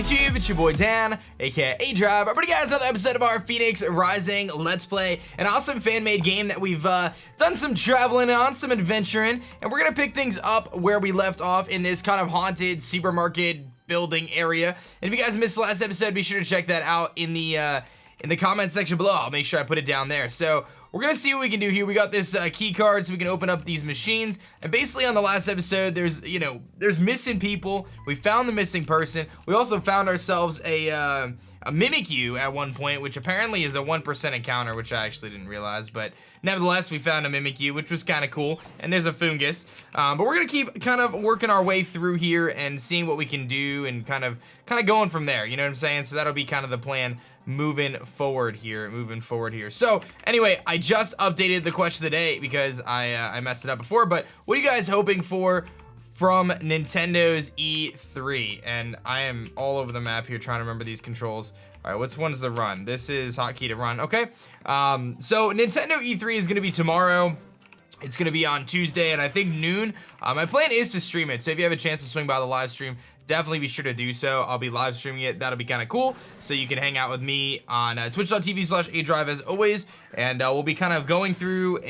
YouTube? It's your boy Dan, aka aDrive. I'm bringing you guys another episode of our Phoenix Rising Let's Play, an awesome fan-made game that we've done some traveling on, some adventuring, and we're gonna pick things up where we left off in this kind of haunted supermarket building area. And if you guys missed the last episode, be sure to check that out in the comment section below. I'll make sure I put it down there. So we're gonna see what we can do here. We got this key card so we can open up these machines. And basically on the last episode, there's missing people. We found the missing person. We also found ourselves a Mimikyu at one point, which apparently is a 1% encounter, which I actually didn't realize. But nevertheless, we found a Mimikyu, which was kind of cool. And there's a Fungus. But we're gonna keep kind of working our way through here and seeing what we can do and kind of going from there. You know what I'm saying? So that'll be kind of the plan moving forward here. So anyway, I just updated the question of the day because I messed it up before. But what are you guys hoping for from Nintendo's E3? And I am all over the map here trying to remember these controls. All right, which one's the run? This is hotkey to run. Okay. So Nintendo E3 is going to be tomorrow. It's going to be on Tuesday, and I think noon. My plan is to stream it, so if you have a chance to swing by the live stream, definitely be sure to do so. I'll be live streaming it. That'll be kind of cool. So you can hang out with me on twitch.tv/aDrive as always, and we'll be kind of going through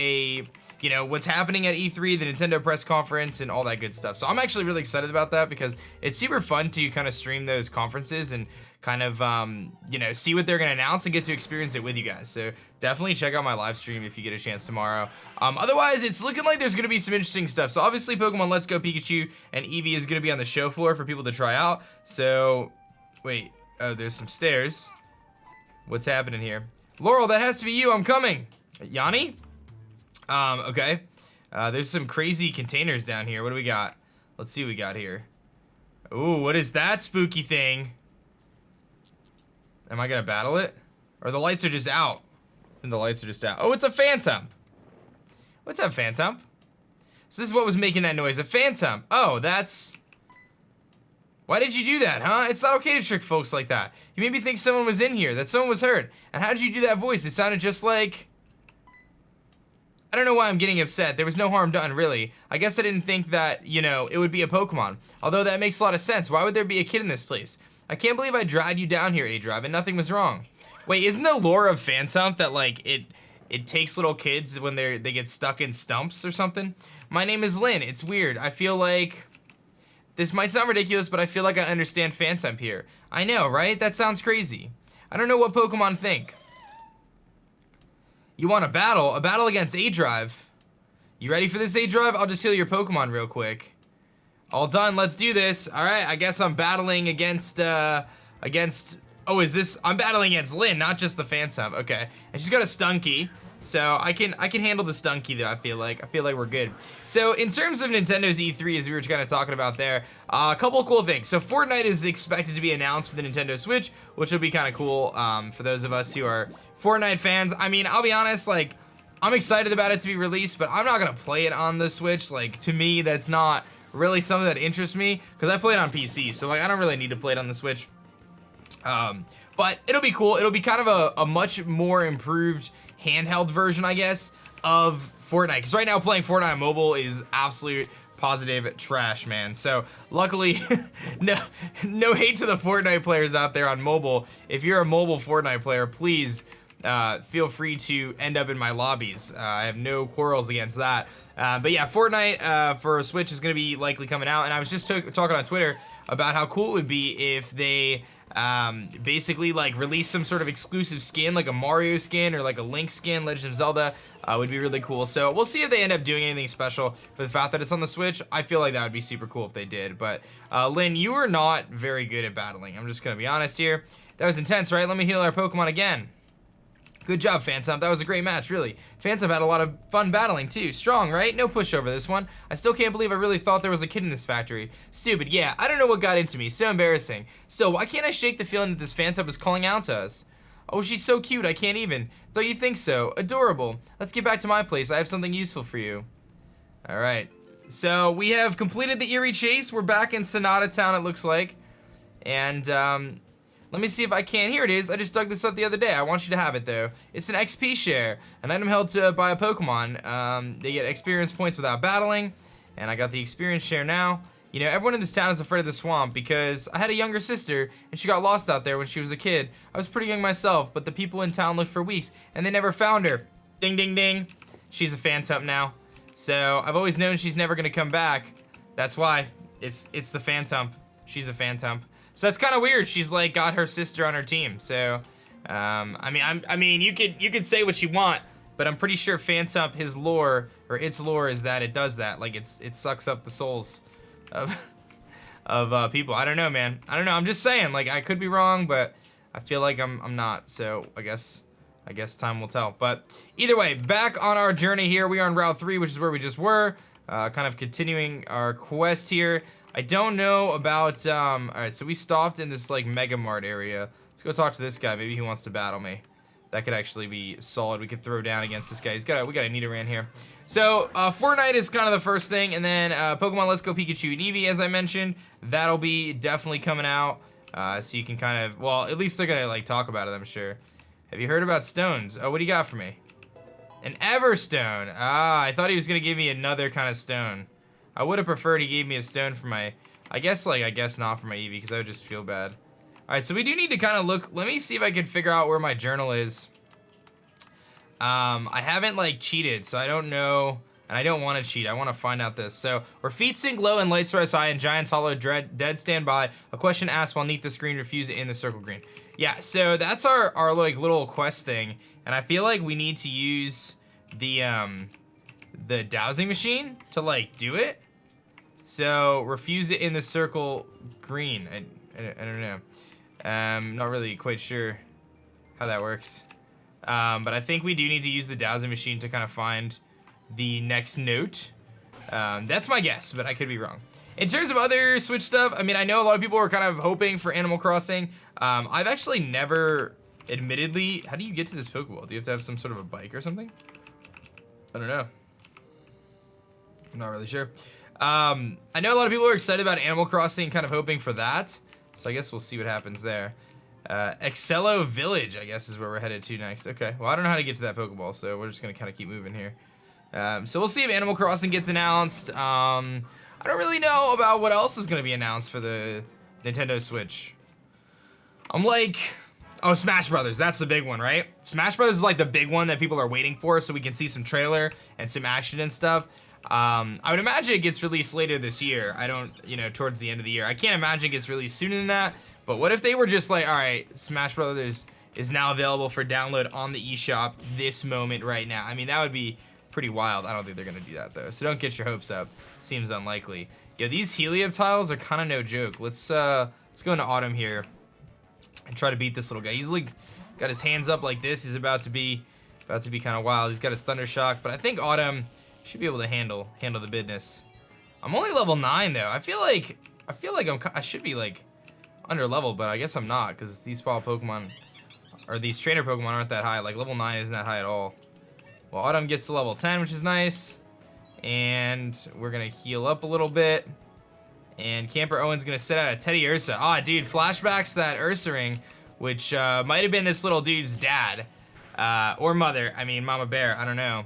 what's happening at E3, the Nintendo press conference, and all that good stuff. So I'm actually really excited about that because it's super fun to kind of stream those conferences and kind of, see what they're going to announce and get to experience it with you guys. So definitely check out my live stream if you get a chance tomorrow. Otherwise, it's looking like there's going to be some interesting stuff. So obviously, Pokemon Let's Go Pikachu and Eevee is going to be on the show floor for people to try out. So, wait, oh, there's some stairs. What's happening here? Laurel, that has to be you. I'm coming. Yanni? Okay. There's some crazy containers down here. What do we got? Let's see what we got here. Ooh, what is that spooky thing? Am I gonna battle it? Or the lights are just out? And the lights are just out. Oh, it's a phantom. What's up, phantom? So this is what was making that noise, a phantom. Oh, that's... Why did you do that, huh? It's not okay to trick folks like that. You made me think someone was in here, that someone was hurt. And how did you do that voice? It sounded just like... I don't know why I'm getting upset. There was no harm done, really. I guess I didn't think that, it would be a Pokemon. Although that makes a lot of sense. Why would there be a kid in this place? I can't believe I dragged you down here, aDrive, and nothing was wrong. Wait, isn't the lore of Phantom that, like, it takes little kids when they get stuck in stumps or something? My name is Lynn. It's weird. I feel like... This might sound ridiculous, but I feel like I understand Phantom here. I know, right? That sounds crazy. I don't know what Pokemon think. You want a battle? A battle against aDrive? You ready for this, aDrive? I'll just heal your Pokemon real quick. All done, let's do this. All right, I guess I'm battling against, I'm battling against Lynn, not just the Phantom. Okay, and she's got a Stunky, so I can handle the Stunky though, I feel like we're good. So in terms of Nintendo's E3, as we were kind of talking about there, a couple of cool things. So Fortnite is expected to be announced for the Nintendo Switch, which will be kind of cool for those of us who are Fortnite fans. I mean, I'll be honest, like, I'm excited about it to be released, but I'm not gonna play it on the Switch. Like, to me, that's not really something that interests me because I play it on PC, so like I don't really need to play it on the Switch. But it'll be cool. It'll be kind of a much more improved handheld version, I guess, of Fortnite. Because right now playing Fortnite on mobile is absolute positive trash, man. So luckily, no hate to the Fortnite players out there on mobile. If you're a mobile Fortnite player, please feel free to end up in my lobbies. I have no quarrels against that. But yeah, Fortnite for Switch is gonna be likely coming out, and I was just talking on Twitter about how cool it would be if they basically like release some sort of exclusive skin, like a Mario skin or like a Link skin, Legend of Zelda, would be really cool. So we'll see if they end up doing anything special for the fact that it's on the Switch. I feel like that would be super cool if they did. But Lynn, you are not very good at battling. I'm just gonna be honest here. That was intense, right? Let me heal our Pokemon again. Good job, Phantom. That was a great match, really. Phantom had a lot of fun battling, too. Strong, right? No pushover this one. I still can't believe I really thought there was a kid in this factory. Stupid, yeah. I don't know what got into me. So embarrassing. Still, why can't I shake the feeling that this Phantom is calling out to us? Oh, she's so cute. I can't even. Don't you think so? Adorable. Let's get back to my place. I have something useful for you. All right. So, we have completed the Eerie Chase. We're back in Sonata Town, it looks like. And, let me see if I can. Here it is. I just dug this up the other day. I want you to have it, though. It's an XP share. An item held by a Pokemon. They get experience points without battling. And I got the experience share now. You know, everyone in this town is afraid of the swamp because I had a younger sister and she got lost out there when she was a kid. I was pretty young myself, but the people in town looked for weeks and they never found her. Ding, ding, ding. She's a phantom now. So I've always known she's never gonna come back. That's why it's the phantom. She's a phantom. So that's kind of weird. She's like got her sister on her team. So, I mean, you could say what you want, but I'm pretty sure phantom, his lore or its lore is that it does that. Like it sucks up the souls of people. I don't know, man. I don't know. I'm just saying. Like I could be wrong, but I feel like I'm not. So I guess time will tell. But either way, back on our journey here. We are on Route 3, which is where we just were. Kind of continuing our quest here. I don't know about, all right, so we stopped in this like Mega Mart area. Let's go talk to this guy. Maybe he wants to battle me. That could actually be solid. We could throw down against this guy. We got a Nidoran here. So, Fortnite is kind of the first thing, and then Pokemon Let's Go Pikachu and Eevee, as I mentioned. That'll be definitely coming out. So you can kind of, well, at least they're gonna like talk about it, I'm sure. Have you heard about stones? Oh, what do you got for me? An Everstone. Ah, I thought he was gonna give me another kind of stone. I would have preferred he gave me a stone for my, I guess not for my Eevee, because I would just feel bad. All right, so we do need to kind of look. Let me see if I can figure out where my journal is. I haven't like cheated, so I don't know, and I don't want to cheat. I want to find out this. So where feet sink low and lights rise high and giants hollow dead stand by, a question asked while neath the screen, refuse it in the circle green. Yeah, so that's our like little quest thing, and I feel like we need to use the dowsing machine to like do it. So refuse it in the circle green. I don't know. Not really quite sure how that works. But I think we do need to use the dowsing machine to kind of find the next note. That's my guess, but I could be wrong. In terms of other Switch stuff, I mean, I know a lot of people are kind of hoping for Animal Crossing. I've actually never, admittedly, how do you get to this Pokeball? Do you have to have some sort of a bike or something? I don't know. I'm not really sure. I know a lot of people are excited about Animal Crossing, kind of hoping for that. So I guess we'll see what happens there. Excello Village, I guess, is where we're headed to next. Okay, well, I don't know how to get to that Pokeball, so we're just gonna kind of keep moving here. So we'll see if Animal Crossing gets announced. I don't really know about what else is gonna be announced for the Nintendo Switch. I'm like, oh, Smash Brothers, that's the big one, right? Smash Brothers is like the big one that people are waiting for, so we can see some trailer and some action and stuff. I would imagine it gets released later this year. I don't, you know, towards the end of the year. I can't imagine it gets released sooner than that. But what if they were just like, all right, Smash Brothers is now available for download on the eShop this moment right now? I mean, that would be pretty wild. I don't think they're gonna do that though. So don't get your hopes up. Seems unlikely. Yo, these Helium tiles are kind of no joke. Let's go into Autumn here and try to beat this little guy. He's like got his hands up like this. He's about to be kind of wild. He's got his Thunder Shock, but I think Autumn should be able to handle the business. I'm only level 9 though. I feel like I should be like under level, but I guess I'm not, because these Pokemon or these trainer Pokemon aren't that high. Like level 9 isn't that high at all. Well, Autumn gets to level 10, which is nice, and we're gonna heal up a little bit. And Camper Owen's gonna set out a Teddy Ursa. Ah, dude, flashbacks to that Ursa ring, which might have been this little dude's dad or mother. I mean, Mama Bear. I don't know.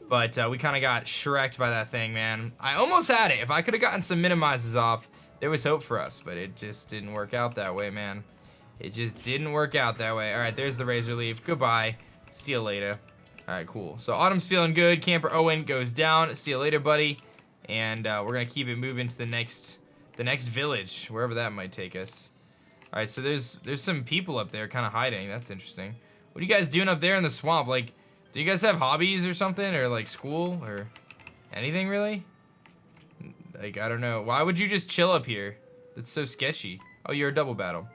But we kind of got shreked by that thing, man. I almost had it. If I could have gotten some minimizes off, there was hope for us, but it just didn't work out that way, man. It just didn't work out that way. All right, there's the Razor Leaf. Goodbye. See you later. All right, cool. So Autumn's feeling good. Camper Owen goes down. See you later, buddy. And we're gonna keep it moving to the next village, wherever that might take us. All right, so there's some people up there kind of hiding. That's interesting. What are you guys doing up there in the swamp? Like, do you guys have hobbies or something, or like school, or anything really? Like, I don't know. Why would you just chill up here? That's so sketchy. Oh, you're a double battle.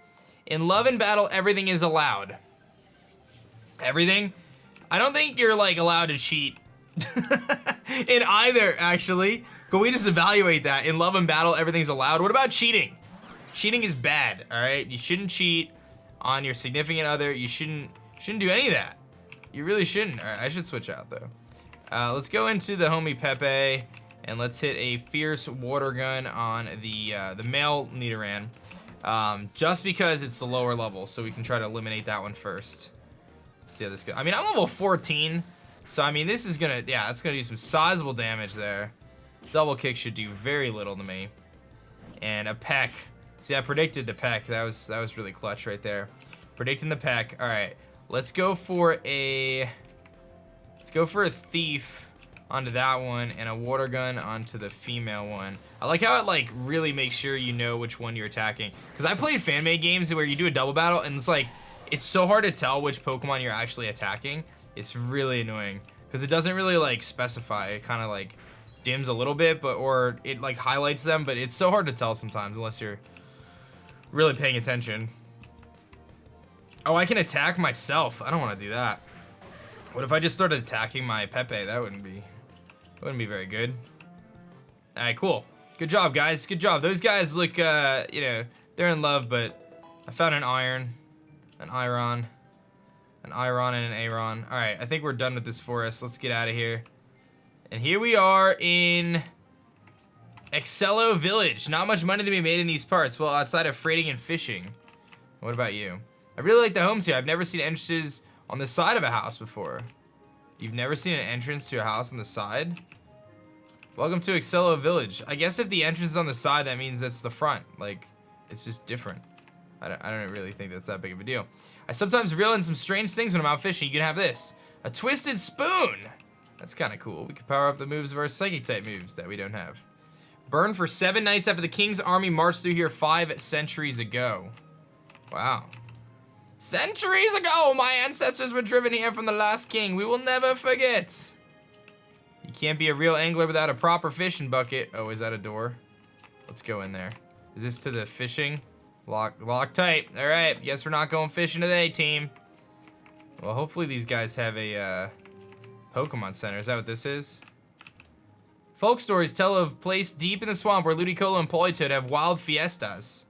In love and battle, everything is allowed. Everything? I don't think you're like allowed to cheat in either, actually. Can we just evaluate that? In love and battle, everything's allowed. What about cheating? Cheating is bad, all right? You shouldn't cheat on your significant other. You shouldn't do any of that. You really shouldn't. All right, I should switch out though. Let's go into the homie Pepe, and let's hit a fierce water gun on the male Nidoran, just because it's the lower level, so we can try to eliminate that one first. Let's see how this goes. I mean, I'm level 14, so I mean, this is gonna, yeah, it's gonna do some sizable damage there. Double kick should do very little to me. and a peck. See, I predicted the peck. That was really clutch right there. Predicting the peck. All right, let's go for a thief onto that one and a water gun onto the female one. I like how it like really makes sure you know which one you're attacking. Because I played fan-made games where you do a double battle and it's like, it's so hard to tell which Pokemon you're actually attacking. It's really annoying because it doesn't really like specify. It kind of like dims a little bit, or it like highlights them, but it's so hard to tell sometimes unless you're really paying attention. Oh, I can attack myself. I don't want to do that. What if I just started attacking my Pepe? That wouldn't be very good. All right, cool. Good job, guys. Good job. Those guys look, you know, they're in love, but I found an iron, an iron, and an Aron. All right, I think we're done with this forest. Let's get out of here. And here we are in Excello Village. Not much money to be made in these parts. Well, outside of freighting and fishing. What about you? I really like the homes here. I've never seen entrances on the side of a house before. You've never seen an entrance to a house on the side? Welcome to Excello Village. I guess if the entrance is on the side, that means that's the front. Like, it's just different. I don't really think that's that big of a deal. I sometimes reel in some strange things when I'm out fishing. You can have this. A twisted spoon. That's kind of cool. We can power up the moves of our psychic type moves that we don't have. Burn for 7 nights after the king's army marched through here 5 centuries ago. Wow. Centuries ago, my ancestors were driven here from the last king. We will never forget. You can't be a real angler without a proper fishing bucket. Oh, is that a door? Let's go in there. Is this to the fishing? Lock tight. All right, guess we're not going fishing today, team. Well, hopefully these guys have a Pokemon Center. Is that what this is? Folk stories tell of a place deep in the swamp where Ludicolo and Politoed have wild fiestas.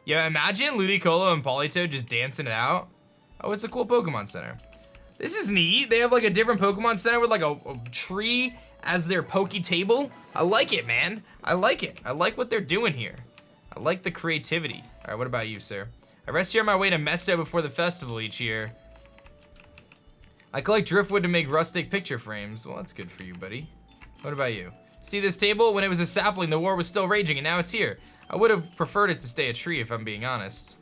Yeah, imagine Ludicolo and Politoed just dancing it out. Oh, it's a cool Pokemon Center. This is neat. They have like a different Pokemon Center with like a tree as their Poke table. I like it, man. I like it. I like what they're doing here. I like the creativity. All right, what about you, sir? I rest here on my way to Mesto before the festival each year. I collect driftwood to make rustic picture frames. Well, that's good for you, buddy. What about you? See this table? When it was a sapling, the war was still raging, and now it's here. I would have preferred it to stay a tree, if I'm being honest.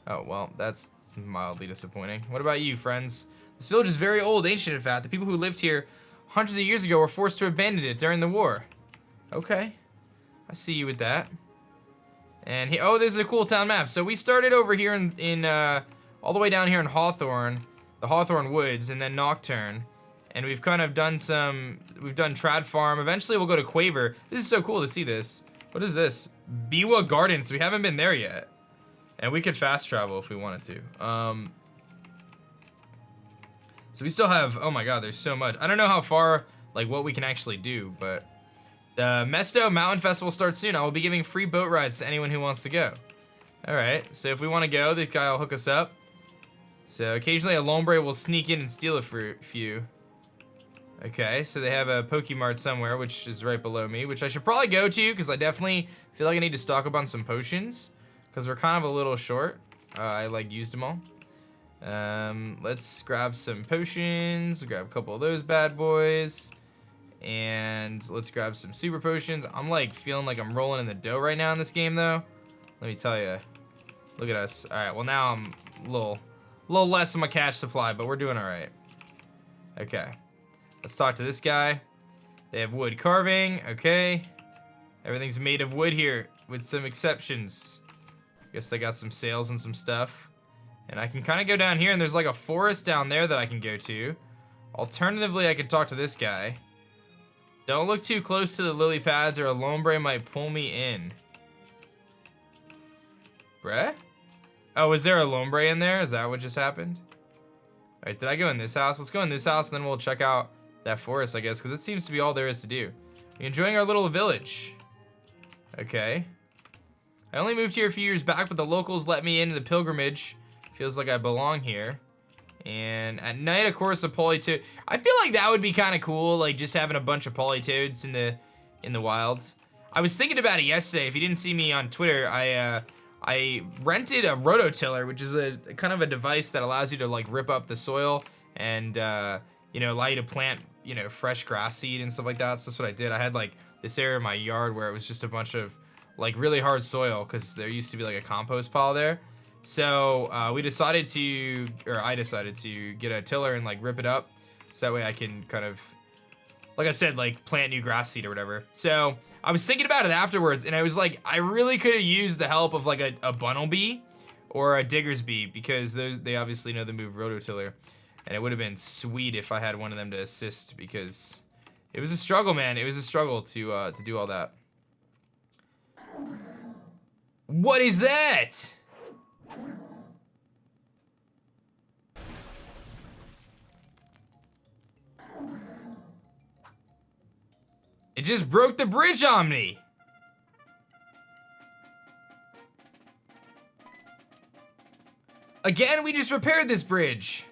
Oh, well, that's mildly disappointing. What about you, friends? This village is very old, ancient in fact. The people who lived here hundreds of years ago were forced to abandon it during the war. Okay, I see you with that. And oh, there's a cool town map. So we started over here in all the way down here in Hawthorne, the Hawthorne Woods, and then Nocturne. And we've kind of done we've done Trad Farm. Eventually we'll go to Quaver. This is so cool to see this. What is this? Biwa Gardens. We haven't been there yet. And we could fast travel if we wanted to. So we still have, oh my god, there's so much. I don't know how far, like what we can actually do, but the Mesto Mountain Festival starts soon. I will be giving free boat rides to anyone who wants to go. All right, so if we want to go, the guy will hook us up. So occasionally a Lombre will sneak in and steal a few. Okay, so they have a Pokemart somewhere, which is right below me, which I should probably go to because I definitely feel like I need to stock up on some potions because we're kind of a little short. I like used them all. Let's grab some potions. We'll grab a couple of those bad boys. And let's grab some super potions. I'm like feeling like I'm rolling in the dough right now in this game though. Let me tell you. Look at us. All right, well now I'm a little less of my cash supply, but we're doing all right. Okay, let's talk to this guy. They have wood carving, okay. Everything's made of wood here with some exceptions. Guess they got some sails and some stuff. And I can kind of go down here and there's like a forest down there that I can go to. Alternatively, I could talk to this guy. Don't look too close to the lily pads or a Lombre might pull me in. Bruh? Oh, is there a Lombre in there? Is that what just happened? All right, did I go in this house? Let's go in this house and then we'll check out that forest, I guess, because it seems to be all there is to do. We're enjoying our little village. Okay. I only moved here a few years back, but the locals let me into the pilgrimage. Feels like I belong here. And at night, of course, a Politoed. I feel like that would be kind of cool, like just having a bunch of Politoeds in the wilds. I was thinking about it yesterday. If you didn't see me on Twitter, I rented a rototiller, which is a kind of a device that allows you to like rip up the soil and you know, allow you to plant, you know, fresh grass seed and stuff like that. So that's what I did. I had like this area in my yard where it was just a bunch of like really hard soil because there used to be like a compost pile there. So I decided to get a tiller and like rip it up, so that way I can kind of, like I said, like plant new grass seed or whatever. So I was thinking about it afterwards, and I was like, I really could have used the help of like a bunnel bee or a digger's bee, because they obviously know the move rototiller, and it would have been sweet if I had one of them to assist, because it was a struggle, man. It was a struggle to do all that. What is that? It just broke the bridge on me. Again, we just repaired this bridge.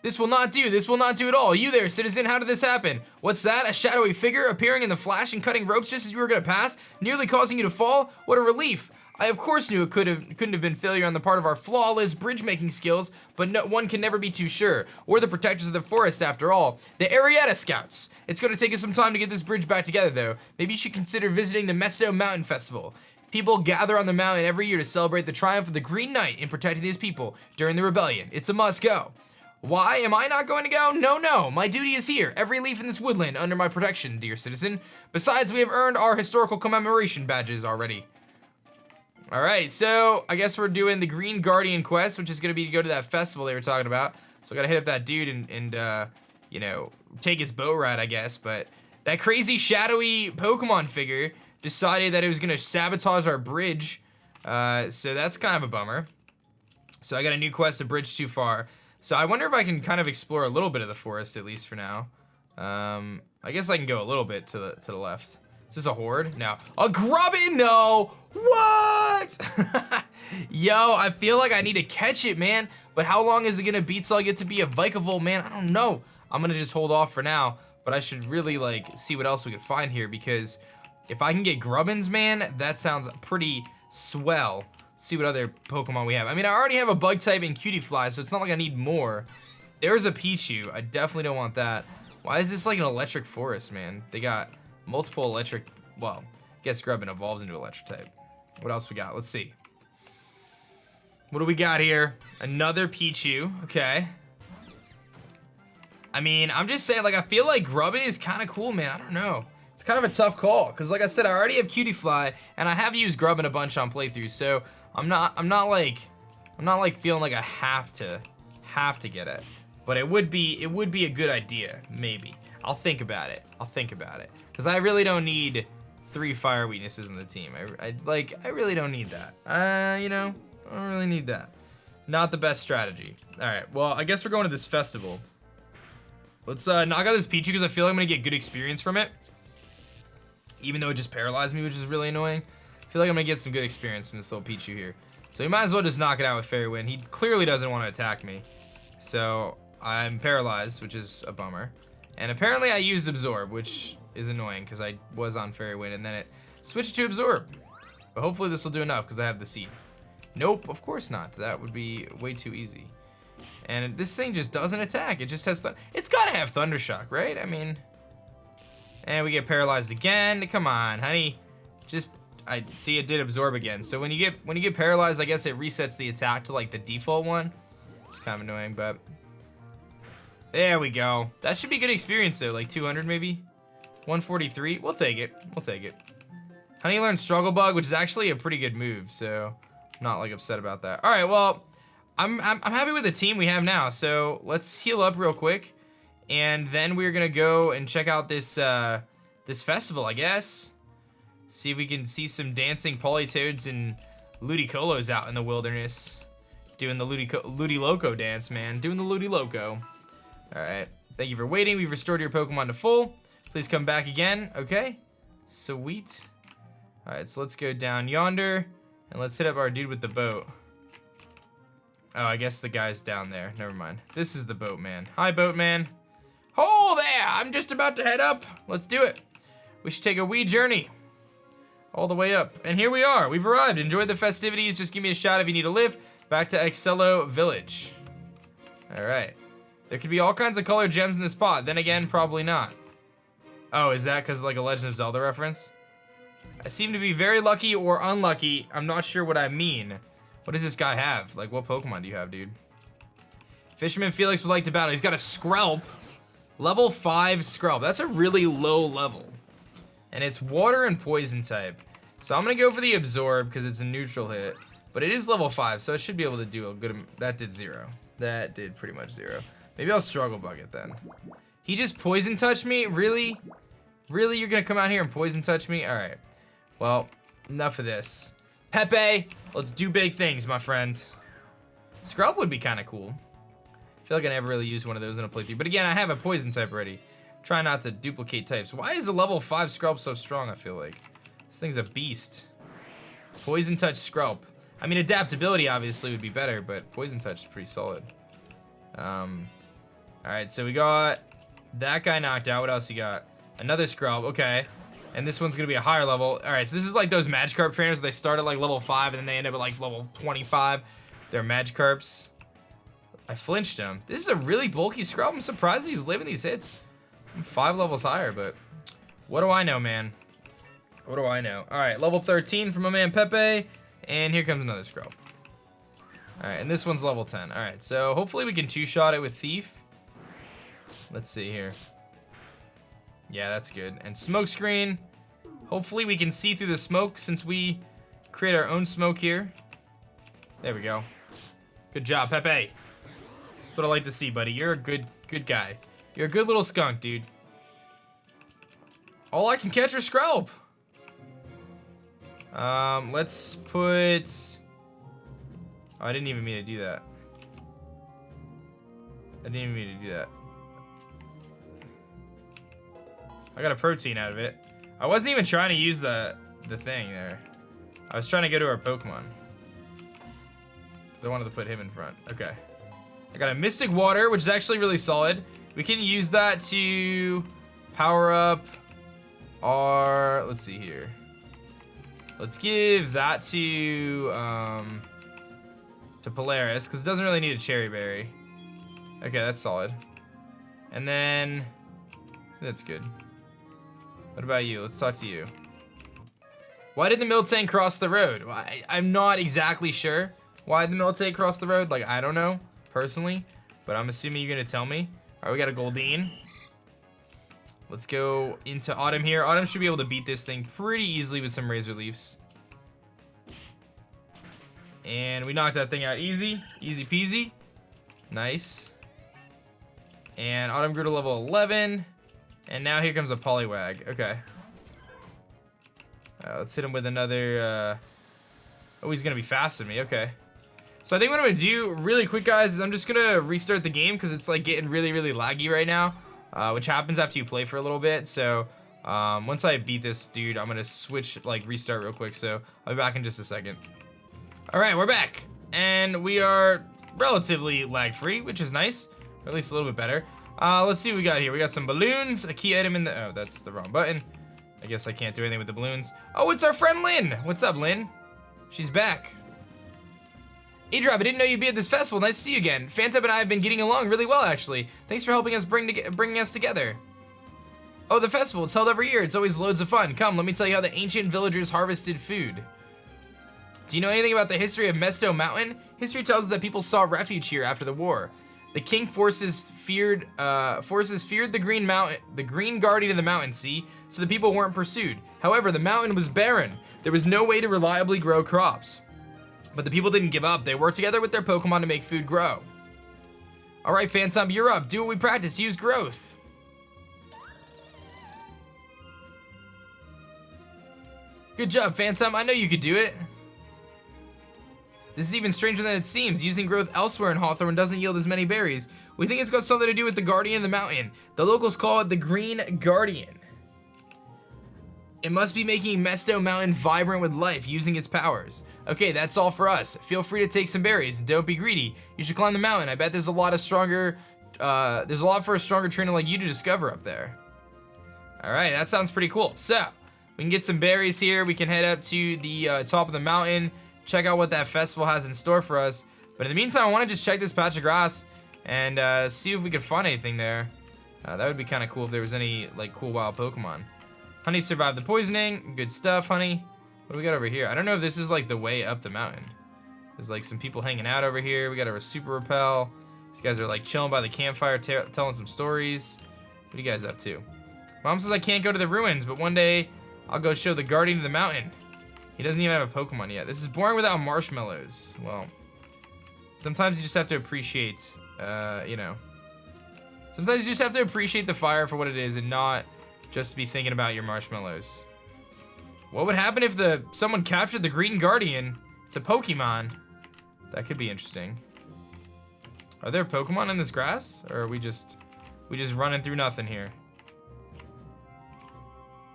This will not do. This will not do at all. You there, citizen, how did this happen? What's that? A shadowy figure appearing in the flash and cutting ropes just as you were gonna pass, nearly causing you to fall? What a relief. I of course knew it couldn't have been failure on the part of our flawless bridge making skills, but no, one can never be too sure. We're the protectors of the forest after all. The Arietta Scouts. It's gonna take us some time to get this bridge back together though. Maybe you should consider visiting the Mesto Mountain Festival. People gather on the mountain every year to celebrate the triumph of the Green Knight in protecting these people during the rebellion. It's a must go. Why am I not going to go? No, my duty is here. Every leaf in this woodland under my protection, dear citizen. Besides, we have earned our historical commemoration badges already. All right, so I guess we're doing the Green Guardian quest, which is gonna be to go to that festival they were talking about. So I gotta hit up that dude and you know, take his boat ride, I guess. But that crazy shadowy Pokemon figure decided that it was gonna sabotage our bridge. So that's kind of a bummer. So I got a new quest, A Bridge Too Far. So I wonder if I can kind of explore a little bit of the forest, at least for now. I guess I can go a little bit to the left. Is this a horde? No. A grubbin? No. What? Yo, I feel like I need to catch it, man. But how long is it gonna be till I get to be a Vikavolt, man? I don't know. I'm gonna just hold off for now. But I should really like see what else we could find here, because if I can get grubbins, man, that sounds pretty swell. See what other Pokemon we have. I mean, I already have a bug type in Cutiefly, so it's not like I need more. There's a Pichu. I definitely don't want that. Why is this like an electric forest, man? They got multiple electric, well, I guess Grubbin evolves into electric type. What else we got? Let's see. What do we got here? Another Pichu, okay. I mean, I'm just saying, like, I feel like Grubbin is kind of cool, man. I don't know. It's kind of a tough call, because like I said, I already have Cutiefly, and I have used Grubbin a bunch on playthroughs, so I'm not like feeling like I have to get it. But it would be a good idea, maybe. I'll think about it. Because I really don't need 3 fire weaknesses in the team. I really don't need that. You know, I don't really need that. Not the best strategy. All right, well, I guess we're going to this festival. Let's knock out this Pichu, because I feel like I'm gonna get good experience from it. Even though it just paralyzed me, which is really annoying. I feel like I'm gonna get some good experience from this little Pichu here. So we might as well just knock it out with Fairy Wind. He clearly doesn't want to attack me. So I'm paralyzed, which is a bummer. And apparently I used Absorb, which is annoying because I was on Fairy Wind and then it switched to Absorb. But hopefully this will do enough because I have the seed. Nope, of course not. That would be way too easy. And this thing just doesn't attack. It just has it's gotta have Thundershock, right? I mean, and we get paralyzed again. Come on, honey. I see it did Absorb again. So when you get paralyzed, I guess it resets the attack to like the default one. It's kind of annoying, but there we go. That should be good experience though, like 200 maybe. 143. We'll take it. Honey learned Struggle Bug, which is actually a pretty good move, so I'm not like upset about that. All right, well, I'm happy with the team we have now. So let's heal up real quick, and then we're gonna go and check out this this festival, I guess. See if we can see some dancing Politoads and Ludicolo's out in the wilderness, doing the Ludiloco dance, man. Doing the Ludiloco. All right. Thank you for waiting. We've restored your Pokemon to full. Please come back again. Okay. Sweet. All right. So let's go down yonder and let's hit up our dude with the boat. Oh, I guess the guy's down there. Never mind. This is the boatman. Hi, boatman. Oh, there! I'm just about to head up. Let's do it. We should take a wee journey. All the way up. And here we are. We've arrived. Enjoy the festivities. Just give me a shout if you need a lift. Back to Excello Village. Alright. There could be all kinds of colored gems in this spot. Then again, probably not. Oh, is that because like a Legend of Zelda reference? I seem to be very lucky or unlucky. I'm not sure what I mean. What does this guy have? Like, what Pokemon do you have, dude? Fisherman Felix would like to battle. He's got a Skrelp. Level 5 Skrelp. That's a really low level. And it's water and poison type. So I'm going to go for the Absorb because it's a neutral hit. But it is level 5, so it should be able to do a good... That did 0. That did pretty much 0. Maybe I'll Struggle Bug it then. He just Poison Touched me? Really? Really? You're going to come out here and Poison Touch me? Alright. Well, enough of this. Pepe, let's do big things, my friend. Skrelp would be kind of cool. I feel like I never really used one of those in a playthrough. But again, I have a Poison type already. Try not to duplicate types. Why is a level 5 Skrelp so strong, I feel like? This thing's a beast. Poison Touch Skrelp. I mean, adaptability obviously would be better, but Poison Touch is pretty solid. Alright, so we got that guy knocked out. What else you got? Another Skrelp, okay. And this one's gonna be a higher level. Alright, so this is like those Magikarp trainers where they start at like level 5 and then they end up at like level 25. They're Magikarps. I flinched him. This is a really bulky Skrelp. I'm surprised that he's living these hits. I'm 5 levels higher, but what do I know, man? What do I know? Alright, level 13 from my man Pepe. And here comes another Skrelp. Alright, and this one's level 10. Alright, so hopefully we can two-shot it with Thief. Let's see here. Yeah, that's good. And Smokescreen. Hopefully we can see through the smoke since we create our own smoke here. There we go. Good job, Pepe. That's what I like to see, buddy. You're a good guy. You're a good little skunk, dude. All I can catch are Skrelp. Let's put... Oh, I didn't even mean to do that. I didn't even mean to do that. I got a protein out of it. I wasn't even trying to use the thing there. I was trying to go to our Pokemon. Because I wanted to put him in front. Okay. I got a Mystic Water, which is actually really solid. We can use that to power up our... Let's see here. Let's give that to Polaris, because it doesn't really need a Cherry Berry. Okay, that's solid. And then... That's good. What about you? Let's talk to you. Why did the Miltank cross the road? Well, I'm not exactly sure why the Miltank crossed the road. Like, I don't know, personally. But I'm assuming you're going to tell me. All right, we got a Goldeen. Let's go into Autumn here. Autumn should be able to beat this thing pretty easily with some Razor Leafs. And we knocked that thing out easy. Easy peasy. Nice. And Autumn grew to level 11. And now here comes a Poliwag. Okay. Let's hit him with another... Oh, he's going to be faster than me. Okay. So I think what I'm going to do really quick, guys, is I'm just going to restart the game because it's like getting really, really laggy right now. Which happens after you play for a little bit. So once I beat this dude, I'm going to switch, like restart real quick. So I'll be back in just a second. All right, we're back. And we are relatively lag-free, which is nice. Or at least a little bit better. Let's see what we got here. We got some balloons, a key item in the... Oh, that's the wrong button. I guess I can't do anything with the balloons. Oh, it's our friend Lynn. What's up, Lynn? She's back. aDrive, I didn't know you'd be at this festival. Nice to see you again. Phantom and I have been getting along really well, actually. Thanks for helping us bringing us together. Oh, the festival. It's held every year. It's always loads of fun. Come, let me tell you how the ancient villagers harvested food. Do you know anything about the history of Mesto Mountain? History tells us that people sought refuge here after the war. The king forces feared the green guardian of the mountain, see? So the people weren't pursued. However, the mountain was barren. There was no way to reliably grow crops. But the people didn't give up. They worked together with their Pokemon to make food grow. All right, Phantom, you're up. Do what we practice. Use growth. Good job, Phantom. I know you could do it. This is even stranger than it seems. Using growth elsewhere in Hawthorne doesn't yield as many berries. We think it's got something to do with the Guardian of the Mountain. The locals call it the Green Guardian. It must be making Mesto Mountain vibrant with life using its powers. Okay, that's all for us. Feel free to take some berries. Don't be greedy. You should climb the mountain. I bet there's a lot for a stronger trainer like you to discover up there. All right, that sounds pretty cool. So, we can get some berries here. We can head up to the top of the mountain. Check out what that festival has in store for us. But in the meantime, I want to just check this patch of grass and see if we could find anything there. That would be kind of cool if there was any like cool wild Pokemon. Honey survived the poisoning. Good stuff, honey. What do we got over here? I don't know if this is like the way up the mountain. There's like some people hanging out over here. We got a super repel. These guys are like chilling by the campfire, telling some stories. What are you guys up to? Mom says I can't go to the ruins, but one day I'll go show the guardian of the mountain. He doesn't even have a Pokemon yet. This is boring without marshmallows. Well, sometimes you just have to appreciate, you know. Sometimes you just have to appreciate the fire for what it is and not just be thinking about your marshmallows. What would happen if someone captured the Green Guardian? It's a Pokemon. That could be interesting. Are there Pokemon in this grass? Or are we just running through nothing here?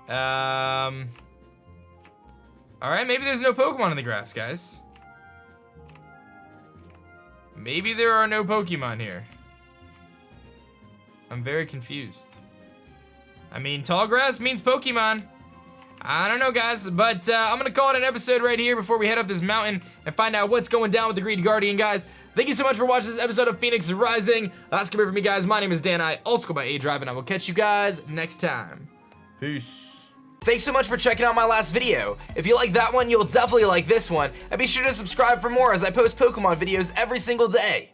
Alright, maybe there's no Pokemon in the grass, guys. Maybe there are no Pokemon here. I'm very confused. I mean, tall grass means Pokemon. I don't know, guys, but I'm gonna call it an episode right here before we head up this mountain and find out what's going down with the Green Guardian, guys. Thank you so much for watching this episode of Phoenix Rising. That's gonna be it for me, guys. My name is Dan. I also go by aDrive, and I will catch you guys next time. Peace. Thanks so much for checking out my last video. If you like that one, you'll definitely like this one. And be sure to subscribe for more as I post Pokemon videos every single day.